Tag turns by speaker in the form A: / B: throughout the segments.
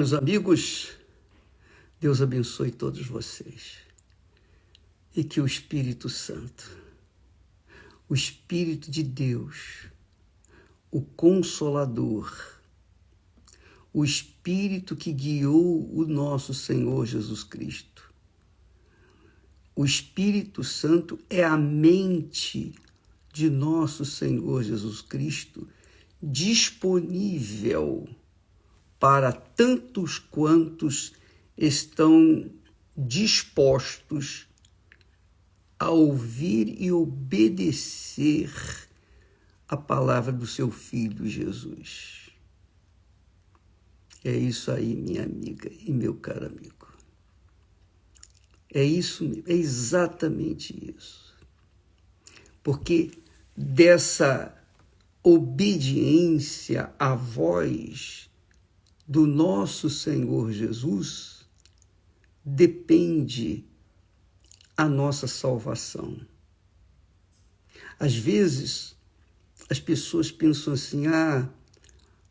A: Meus amigos, Deus abençoe todos vocês e que o Espírito Santo, o Espírito de Deus, o Consolador, o Espírito que guiou o nosso Senhor Jesus Cristo, o Espírito Santo é a mente de nosso Senhor Jesus Cristo disponível para tantos quantos estão dispostos a ouvir e obedecer a palavra do seu Filho Jesus. É isso aí, minha amiga e meu caro amigo. É isso mesmo, é exatamente isso. Porque dessa obediência à voz do nosso Senhor Jesus depende a nossa salvação. Às vezes, as pessoas pensam assim,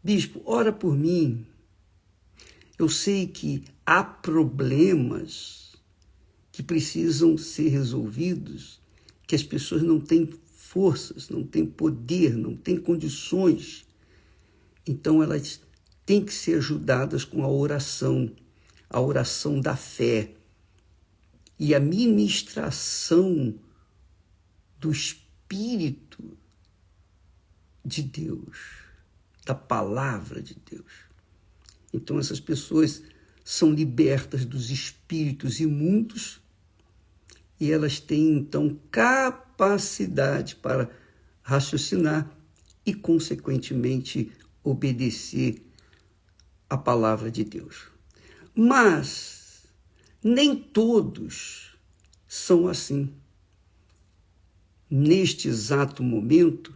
A: bispo, ora por mim. Eu sei que há problemas que precisam ser resolvidos, que as pessoas não têm forças, não têm poder, não têm condições. Então, elas têm que ser ajudadas com a oração da fé e a ministração do Espírito de Deus, da palavra de Deus. Então, essas pessoas são libertas dos espíritos imundos e elas têm, então, capacidade para raciocinar e, consequentemente, obedecer a palavra de Deus. Mas nem todos são assim. Neste exato momento,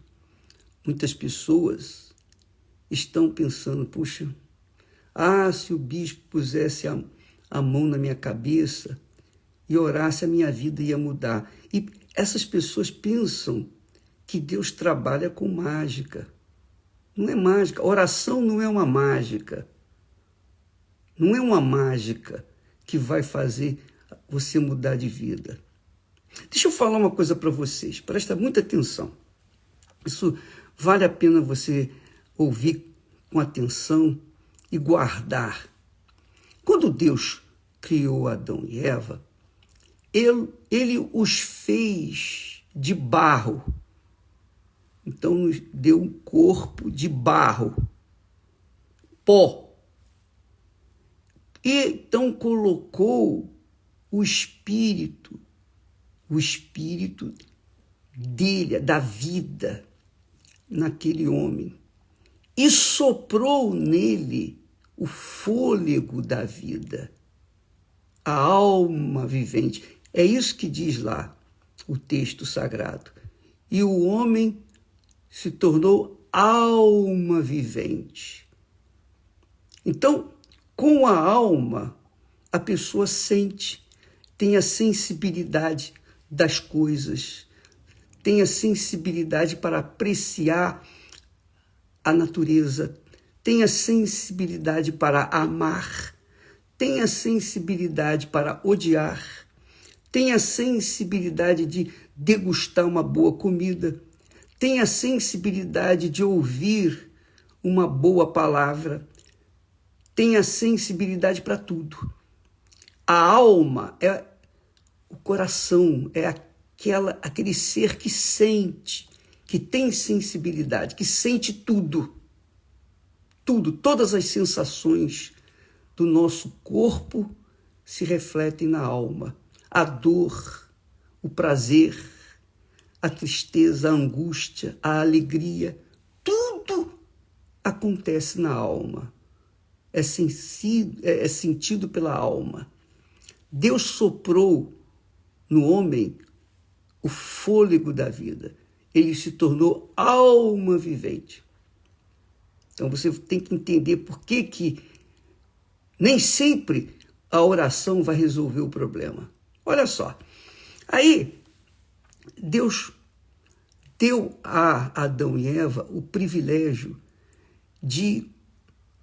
A: muitas pessoas estão pensando, puxa, se o bispo pusesse a mão na minha cabeça e orasse, a minha vida ia mudar. E essas pessoas pensam que Deus trabalha com mágica. Não é mágica. Oração não é uma mágica. Não é uma mágica que vai fazer você mudar de vida. Deixa eu falar uma coisa para vocês. Presta muita atenção. Isso vale a pena você ouvir com atenção e guardar. Quando Deus criou Adão e Eva, ele os fez de barro. Então, nos deu um corpo de barro, pó. E então colocou o espírito dele, da vida, naquele homem. E soprou nele o fôlego da vida, a alma vivente. É isso que diz lá o texto sagrado. E o homem se tornou alma vivente. Então, com a alma, a pessoa sente, tem a sensibilidade das coisas, tem a sensibilidade para apreciar a natureza, tem a sensibilidade para amar, tem a sensibilidade para odiar, tem a sensibilidade de degustar uma boa comida, tem a sensibilidade de ouvir uma boa palavra, tem a sensibilidade para tudo. A alma é o coração, é aquele ser que sente, que tem sensibilidade, que sente tudo. Tudo, todas as sensações do nosso corpo se refletem na alma. A dor, o prazer, a tristeza, a angústia, a alegria, tudo acontece na alma. É sentido pela alma. Deus soprou no homem o fôlego da vida. Ele se tornou alma vivente. Então você tem que entender por que nem sempre a oração vai resolver o problema. Olha só. Aí, Deus deu a Adão e Eva o privilégio de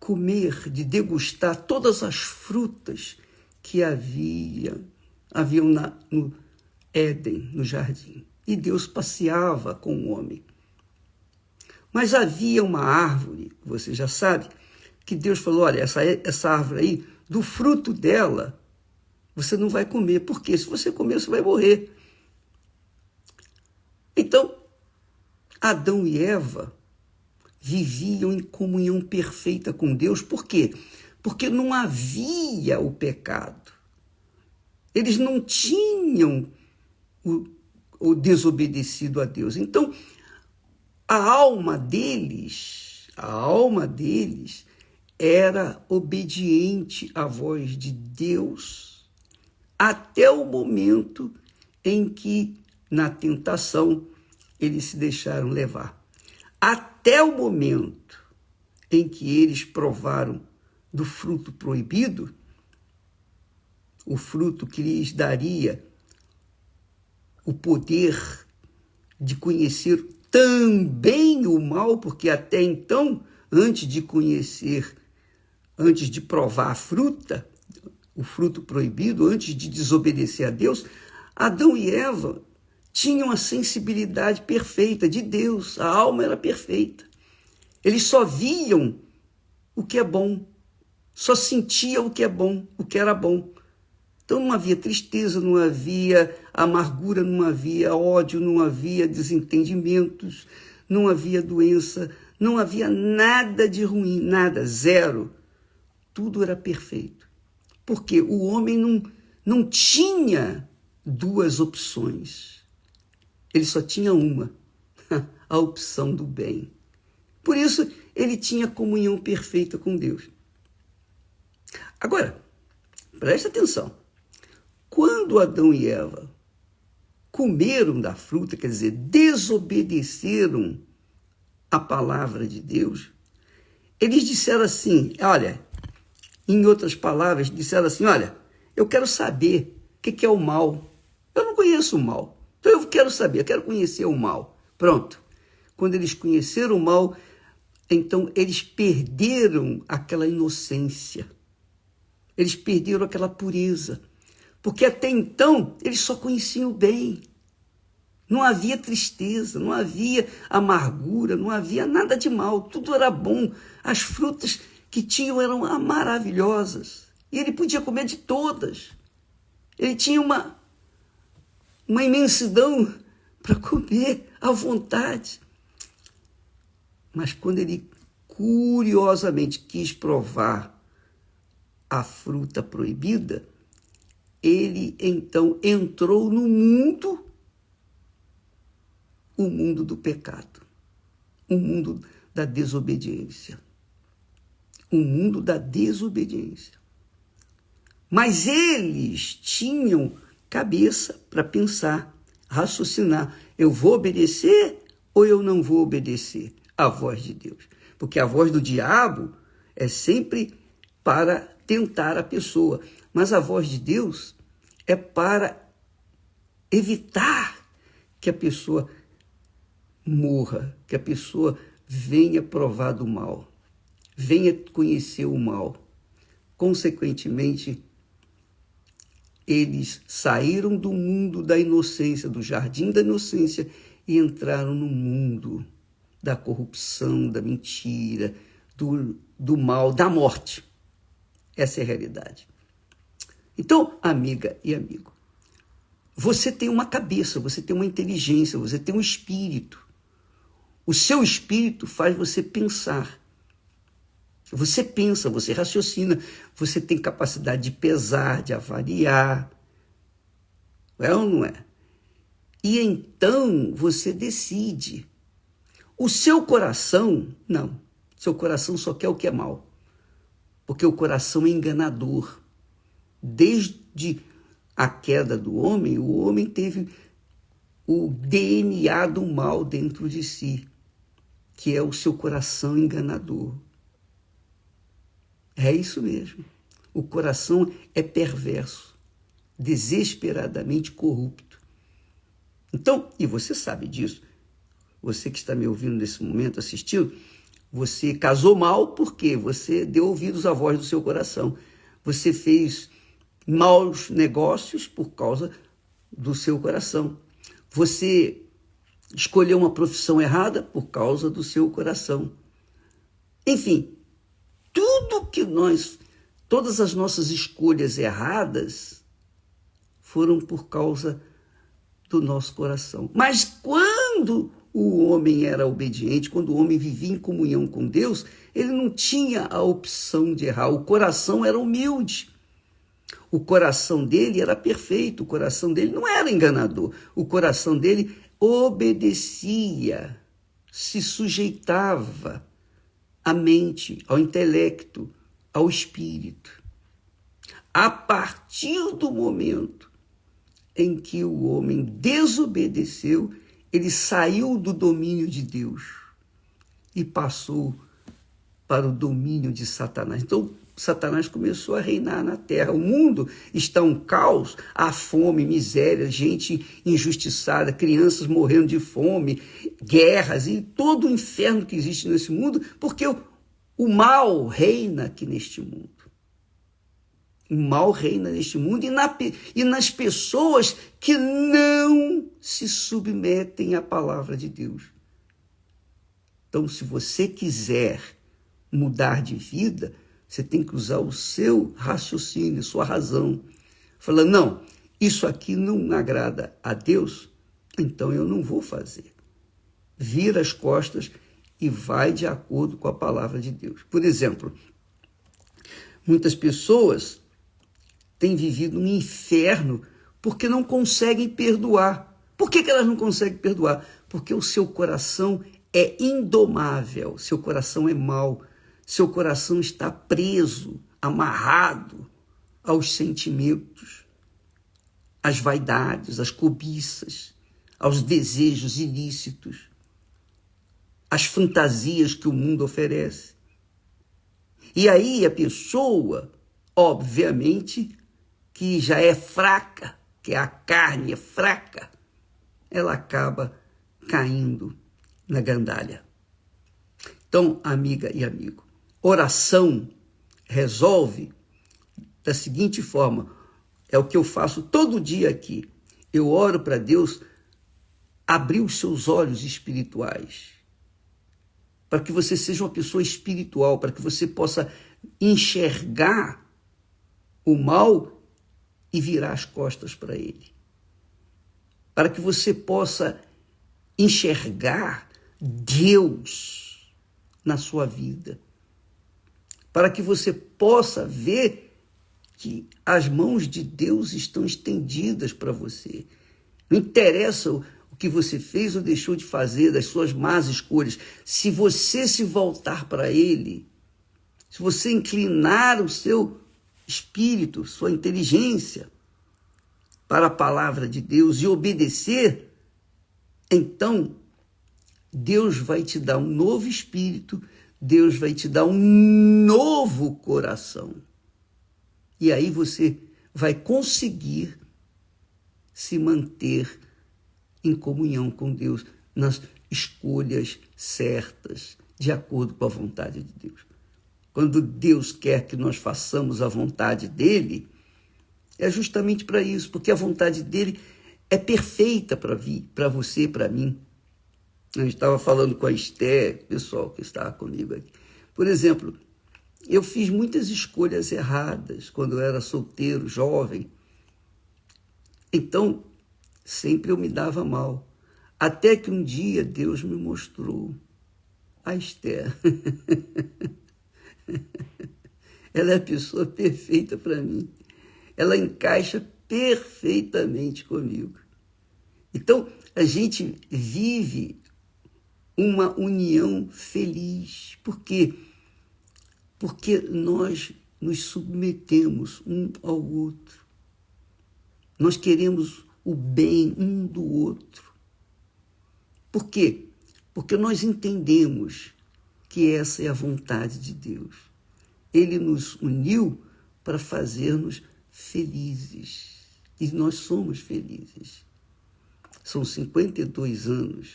A: comer, de degustar todas as frutas que haviam no Éden, no jardim. E Deus passeava com o homem. Mas havia uma árvore, você já sabe, que Deus falou, olha, essa árvore aí, do fruto dela, você não vai comer. Porque se você comer, você vai morrer. Então, Adão e Eva viviam em comunhão perfeita com Deus. Por quê? Porque não havia o pecado. Eles não tinham o desobedecido a Deus. Então, a alma deles era obediente à voz de Deus até o momento em que, na tentação, eles se deixaram levar. Até o momento em que eles provaram do fruto proibido, o fruto que lhes daria o poder de conhecer também o mal, porque até então, antes de provar a fruta, o fruto proibido, antes de desobedecer a Deus, Adão e Eva tinham a sensibilidade perfeita de Deus, a alma era perfeita. Eles só viam o que é bom, só sentiam o que é bom, o que era bom. Então não havia tristeza, não havia amargura, não havia ódio, não havia desentendimentos, não havia doença, não havia nada de ruim, nada, zero. Tudo era perfeito. Porque o homem não tinha duas opções. Ele só tinha uma, a opção do bem. Por isso, ele tinha comunhão perfeita com Deus. Agora, presta atenção. Quando Adão e Eva comeram da fruta, quer dizer, desobedeceram a palavra de Deus, eles disseram assim, olha, em outras palavras, disseram assim, olha, eu quero saber o que é o mal. Eu não conheço o mal, então eu quero saber, eu quero conhecer o mal. Pronto. Quando eles conheceram o mal, então eles perderam aquela inocência. Eles perderam aquela pureza. Porque até então, eles só conheciam o bem. Não havia tristeza, não havia amargura, não havia nada de mal. Tudo era bom. As frutas que tinham eram maravilhosas. E ele podia comer de todas. Ele tinha uma imensidão para comer à vontade. Mas quando ele curiosamente quis provar a fruta proibida, ele então entrou no mundo, o mundo do pecado, o mundo da desobediência. O mundo da desobediência. Mas eles tinham cabeça para pensar, raciocinar. Eu vou obedecer ou eu não vou obedecer à voz de Deus? Porque a voz do diabo é sempre para tentar a pessoa. Mas a voz de Deus é para evitar que a pessoa morra, que a pessoa venha provar do mal, venha conhecer o mal. Consequentemente, eles saíram do mundo da inocência, do jardim da inocência, e entraram no mundo da corrupção, da mentira, do mal, da morte. Essa é a realidade. Então, amiga e amigo, você tem uma cabeça, você tem uma inteligência, você tem um espírito. O seu espírito faz você pensar. Você pensa, você raciocina, você tem capacidade de pesar, de avaliar. É ou não é? E então você decide. O seu coração, não. Seu coração só quer o que é mal. Porque o coração é enganador. Desde a queda do homem, o homem teve o DNA do mal dentro de si, que é o seu coração enganador. É isso mesmo. O coração é perverso, desesperadamente corrupto. Então, e você sabe disso, você que está me ouvindo nesse momento, assistindo, Você casou mal porque você deu ouvidos à voz do seu coração. Você fez maus negócios por causa do seu coração. Você escolheu uma profissão errada por causa do seu coração. Enfim, todas as nossas escolhas erradas foram por causa do nosso coração. Mas quando o homem era obediente, quando o homem vivia em comunhão com Deus, ele não tinha a opção de errar. O coração era humilde. O coração dele era perfeito, o coração dele não era enganador. O coração dele obedecia, se sujeitava à mente, ao intelecto, ao espírito. A partir do momento em que o homem desobedeceu, ele saiu do domínio de Deus e passou para o domínio de Satanás. Então, Satanás começou a reinar na terra. O mundo está um caos, há fome, miséria, gente injustiçada, crianças morrendo de fome, guerras e todo o inferno que existe nesse mundo, porque o mal reina aqui neste mundo. O mal reina neste mundo e nas pessoas que não se submetem à palavra de Deus. Então, se você quiser mudar de vida, você tem que usar o seu raciocínio, sua razão. Falando, não, isso aqui não agrada a Deus, então eu não vou fazer. Vira as costas e vai de acordo com a palavra de Deus. Por exemplo, muitas pessoas têm vivido um inferno porque não conseguem perdoar. Por que elas não conseguem perdoar? Porque o seu coração é indomável, seu coração é mau, seu coração está preso, amarrado aos sentimentos, às vaidades, às cobiças, aos desejos ilícitos, às fantasias que o mundo oferece. E aí a pessoa, obviamente, que já é fraca, que a carne é fraca, ela acaba caindo na gandalha. Então, amiga e amigo, oração resolve da seguinte forma, é o que eu faço todo dia aqui. Eu oro para Deus abrir os seus olhos espirituais, para que você seja uma pessoa espiritual, para que você possa enxergar o mal e virar as costas para ele. Para que você possa enxergar Deus na sua vida. Para que você possa ver que as mãos de Deus estão estendidas para você. Não interessa o que você fez ou deixou de fazer, das suas más escolhas. Se você se voltar para Ele, se você inclinar o seu espírito, sua inteligência para a palavra de Deus e obedecer, então Deus vai te dar um novo espírito, Deus vai te dar um novo coração. E aí você vai conseguir se manter em comunhão com Deus, nas escolhas certas, de acordo com a vontade de Deus. Quando Deus quer que nós façamos a vontade dele, é justamente para isso, porque a vontade dele é perfeita para você, para mim. Eu estava falando com a Esther, pessoal que estava comigo aqui. Por exemplo, eu fiz muitas escolhas erradas quando eu era solteiro, jovem. Então, sempre eu me dava mal. Até que um dia Deus me mostrou a Esther. Ela é a pessoa perfeita para mim. Ela encaixa perfeitamente comigo. Então, a gente vive uma união feliz. Por quê? Porque nós nos submetemos um ao outro. Nós queremos o bem um do outro. Por quê? Porque nós entendemos que essa é a vontade de Deus. Ele nos uniu para fazermos felizes. E nós somos felizes. São 52 anos.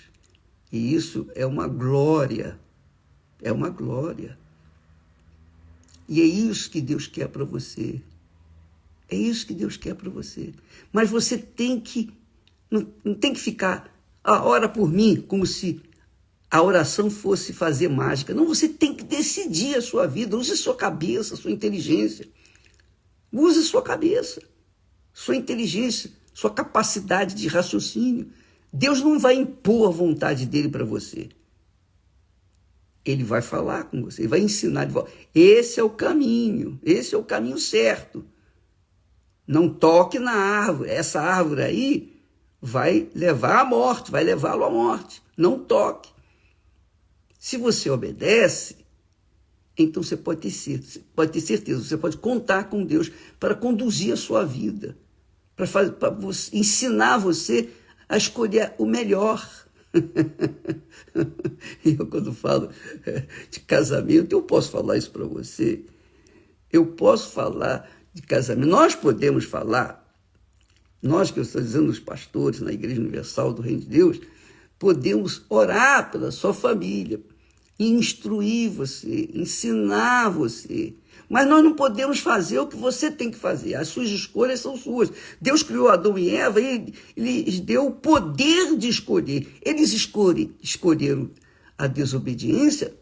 A: E isso é uma glória É uma glória. E é isso que Deus quer para você. É isso que Deus quer para você. Mas você tem que, não tem que ficar, ora por mim, como se a oração fosse fazer mágica. Não, você tem que decidir a sua vida. Use a sua cabeça, a sua inteligência. Use a sua cabeça, sua inteligência, sua capacidade de raciocínio. Deus não vai impor a vontade dele para você. Ele vai falar com você, ele vai ensinar de volta. Esse é o caminho certo. Não toque na árvore. Essa árvore aí vai levar à morte, vai levá-lo à morte. Não toque. Se você obedece, então você pode ter certeza, você pode contar com Deus para conduzir a sua vida, para ensinar você a escolher o melhor. Eu, quando falo de casamento, eu posso falar isso para você. Eu posso falar de casamento. Nós podemos falar, nós que eu estou dizendo, os pastores na Igreja Universal do Reino de Deus, podemos orar pela sua família, instruir você, ensinar você. Mas nós não podemos fazer o que você tem que fazer. As suas escolhas são suas. Deus criou Adão e Eva e ele lhes deu o poder de escolher. Eles escolheram a desobediência.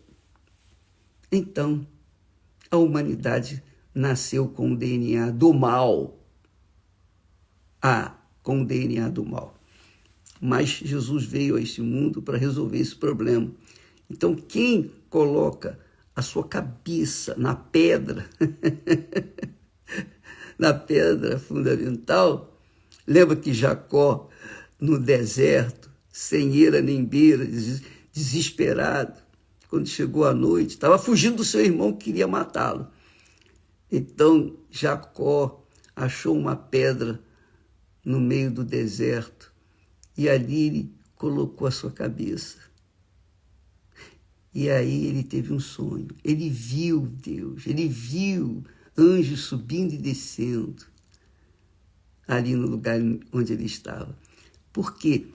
A: Então, a humanidade nasceu com o DNA do mal. Com o DNA do mal. Mas Jesus veio a esse mundo para resolver esse problema. Então, quem coloca a sua cabeça na pedra, na pedra fundamental, lembra que Jacó, no deserto, sem eira nem beira, desesperado, quando chegou a noite, estava fugindo do seu irmão que queria matá-lo. Então, Jacó achou uma pedra no meio do deserto e ali ele colocou a sua cabeça. E aí ele teve um sonho. Ele viu Deus, ele viu anjos subindo e descendo ali no lugar onde ele estava. Porque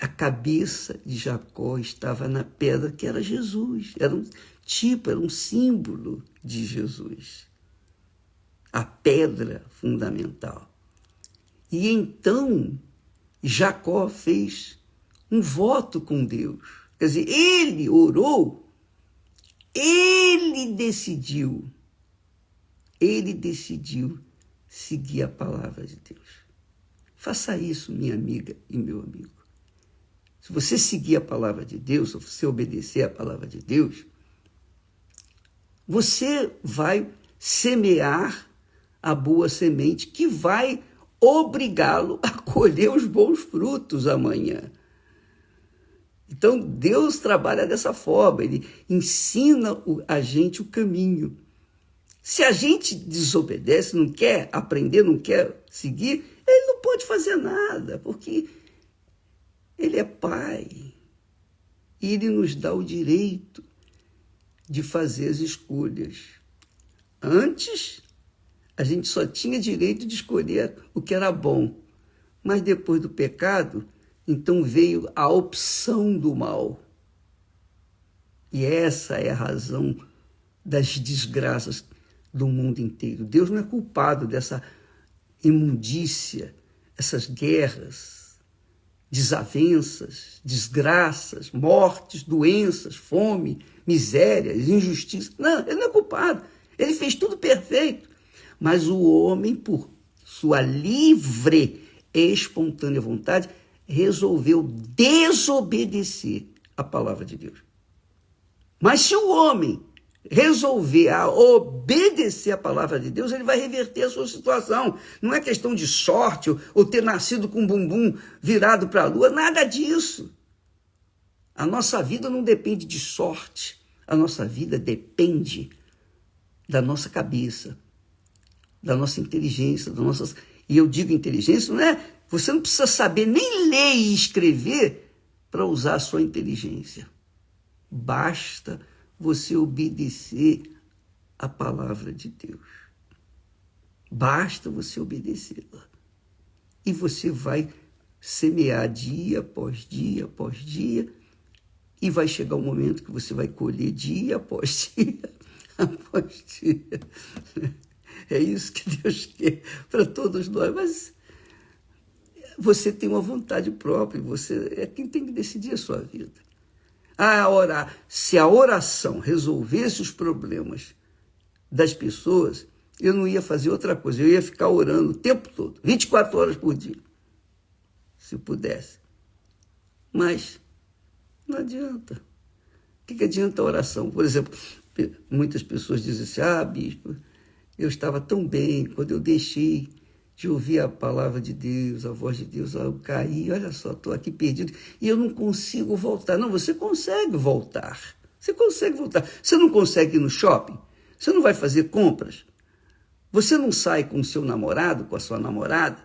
A: a cabeça de Jacó estava na pedra que era Jesus. Era um tipo, era um símbolo de Jesus. A pedra fundamental. E então Jacó fez um voto com Deus. Quer dizer, ele orou, ele decidiu seguir a palavra de Deus. Faça isso, minha amiga e meu amigo. Se você seguir a palavra de Deus, se você obedecer a palavra de Deus, você vai semear a boa semente que vai obrigá-lo a colher os bons frutos amanhã. Então, Deus trabalha dessa forma, ele ensina a gente o caminho. Se a gente desobedece, não quer aprender, não quer seguir, ele não pode fazer nada, porque ele é Pai. E ele nos dá o direito de fazer as escolhas. Antes, a gente só tinha direito de escolher o que era bom. Mas depois do pecado, então veio a opção do mal. E essa é a razão das desgraças do mundo inteiro. Deus não é culpado dessa imundícia, essas guerras, desavenças, desgraças, mortes, doenças, fome, misérias, injustiça. Não, ele não é culpado. Ele fez tudo perfeito. Mas o homem, por sua livre e espontânea vontade, resolveu desobedecer a palavra de Deus. Mas se o homem resolver a obedecer a palavra de Deus, ele vai reverter a sua situação. Não é questão de sorte ou ter nascido com o bumbum virado para a lua, nada disso. A nossa vida não depende de sorte, a nossa vida depende da nossa cabeça, da nossa inteligência, e eu digo inteligência, não é? Você não precisa saber nem ler e escrever para usar a sua inteligência. Basta você obedecer a palavra de Deus. Basta você obedecê-la. E você vai semear dia após dia após dia E vai chegar um momento que você vai colher dia após dia, após dia. É isso que Deus quer para todos nós. Mas você tem uma vontade própria, você é quem tem que decidir a sua vida. Orar. Se a oração resolvesse os problemas das pessoas, eu não ia fazer outra coisa, eu ia ficar orando o tempo todo, 24 horas por dia, se pudesse. Mas não adianta. O que adianta a oração? Por exemplo, muitas pessoas dizem assim, bispo, eu estava tão bem quando eu deixei de ouvir a palavra de Deus, a voz de Deus, eu caí, olha só, estou aqui perdido e eu não consigo voltar. Não, você consegue voltar. Você consegue voltar. Você não consegue ir no shopping? Você não vai fazer compras? Você não sai com o seu namorado, com a sua namorada?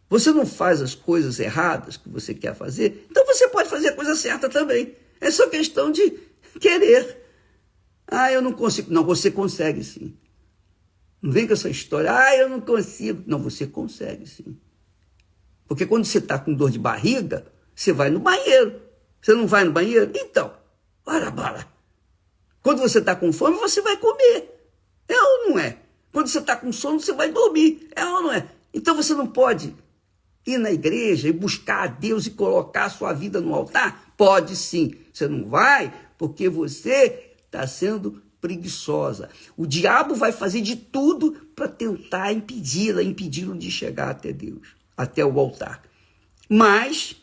A: Você não faz as coisas erradas que você quer fazer? Então você pode fazer a coisa certa também. É só questão de querer. Eu não consigo. Não, você consegue sim. Não vem com essa história, eu não consigo. Não, você consegue sim. Porque quando você está com dor de barriga, você vai no banheiro. Você não vai no banheiro? Então, bora. Quando você está com fome, você vai comer. É ou não é? Quando você está com sono, você vai dormir. É ou não é? Então você não pode ir na igreja e buscar a Deus e colocar a sua vida no altar? Pode sim. Você não vai porque você está sendo preguiçosa. O diabo vai fazer de tudo para tentar impedi-lo de chegar até Deus, até o altar. Mas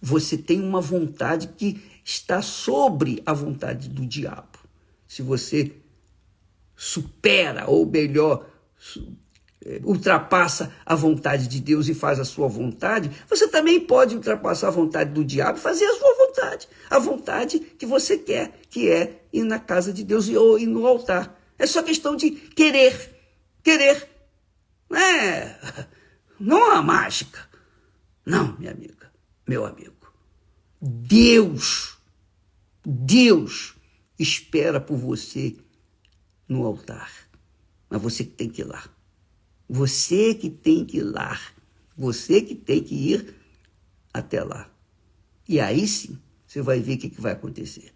A: você tem uma vontade que está sobre a vontade do diabo. Se você supera, ou melhor, ultrapassa a vontade de Deus e faz a sua vontade, você também pode ultrapassar a vontade do diabo e fazer a sua vontade. A vontade que você quer, que é ir na casa de Deus ou ir no altar. É só questão de querer. Querer. Não é uma mágica. Não, minha amiga, meu amigo. Deus espera por você no altar. Mas você que tem que ir lá. Você que tem que ir lá. Você que tem que ir até lá. E aí sim, você vai ver o que vai acontecer.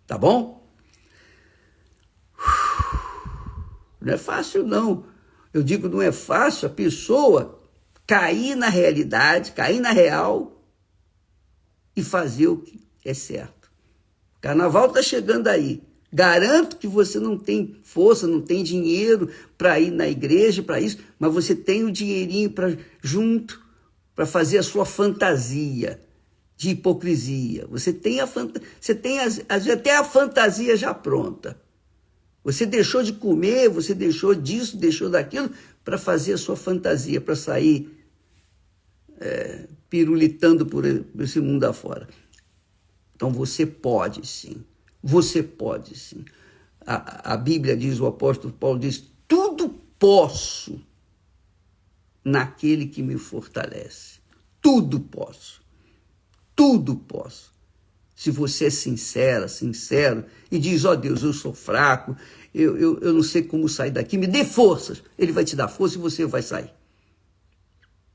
A: Tá bom? Não é fácil, não. Eu digo, não é fácil a pessoa cair na realidade, cair na real e fazer o que é certo. Carnaval está chegando aí. Garanto que você não tem força, não tem dinheiro para ir na igreja, para isso, mas você tem o dinheirinho para junto, para fazer a sua fantasia de hipocrisia. Você tem até a fantasia já pronta. Você deixou de comer, você deixou disso, deixou daquilo, para fazer a sua fantasia, para sair pirulitando por esse mundo afora. Então você pode sim. Você pode, sim. A Bíblia diz, o apóstolo Paulo diz, tudo posso naquele que me fortalece. Tudo posso. Tudo posso. Se você é sincero, e diz, Deus, eu sou fraco, eu não sei como sair daqui, me dê forças. Ele vai te dar força e você vai sair.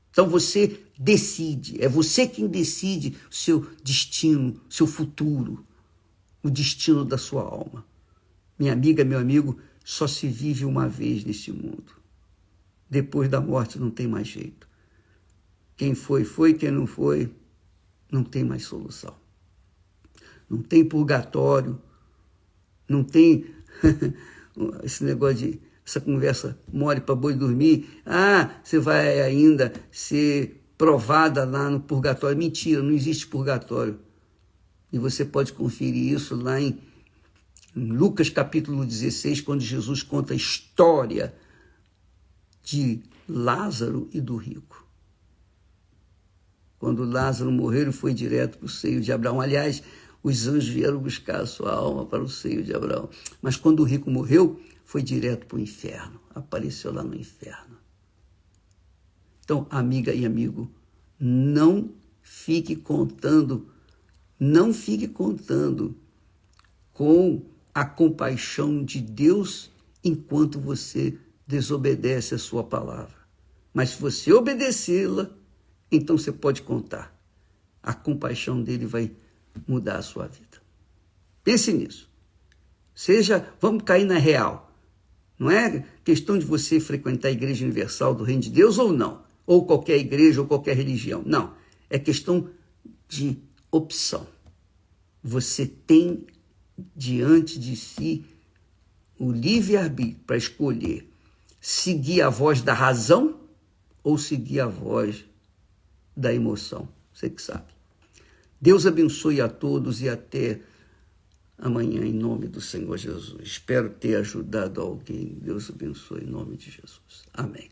A: Então você decide, é você quem decide o seu destino, seu futuro. O destino da sua alma. Minha amiga, meu amigo, só se vive uma vez nesse mundo. Depois da morte não tem mais jeito. Quem foi, quem não foi, não tem mais solução. Não tem purgatório, não tem esse negócio essa conversa mole para boi dormir. Você vai ainda ser provada lá no purgatório. Mentira, não existe purgatório. E você pode conferir isso lá em Lucas capítulo 16, quando Jesus conta a história de Lázaro e do rico. Quando Lázaro morreu, ele foi direto para o seio de Abraão. Aliás, os anjos vieram buscar a sua alma para o seio de Abraão. Mas quando o rico morreu, foi direto para o inferno. Apareceu lá no inferno. Então, amiga e amigo, não fique contando com a compaixão de Deus enquanto você desobedece a sua palavra. Mas se você obedecê-la, então você pode contar. A compaixão dele vai mudar a sua vida. Pense nisso. Vamos cair na real. Não é questão de você frequentar a Igreja Universal do Reino de Deus ou não, ou qualquer igreja ou qualquer religião. Não, é questão de opção. Você tem diante de si o livre-arbítrio para escolher seguir a voz da razão ou seguir a voz da emoção. Você que sabe. Deus abençoe a todos e até amanhã, em nome do Senhor Jesus. Espero ter ajudado alguém. Deus abençoe em nome de Jesus. Amém.